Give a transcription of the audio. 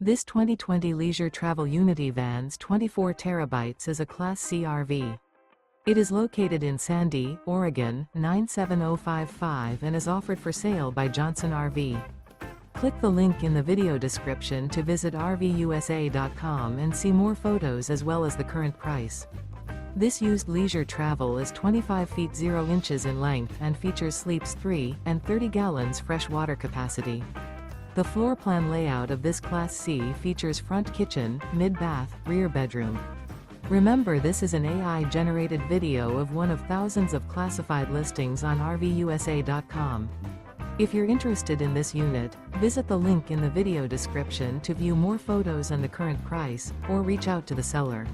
This 2020 Leisure Travel Unity Van's 24 terabytes is a Class C RV. It is located in Sandy, Oregon, 97055 and is offered for sale by Johnson RV. Click the link in the video description to visit RVUSA.com and see more photos as well as the current price. This used leisure travel is 25 feet 0 inches in length and features sleeps 3 and 30 gallons fresh water capacity. The floor plan layout of this Class C features front kitchen, mid-bath, rear bedroom. Remember, this is an AI-generated video of one of thousands of classified listings on RVUSA.com. If you're interested in this unit, visit the link in the video description to view more photos and the current price, or reach out to the seller.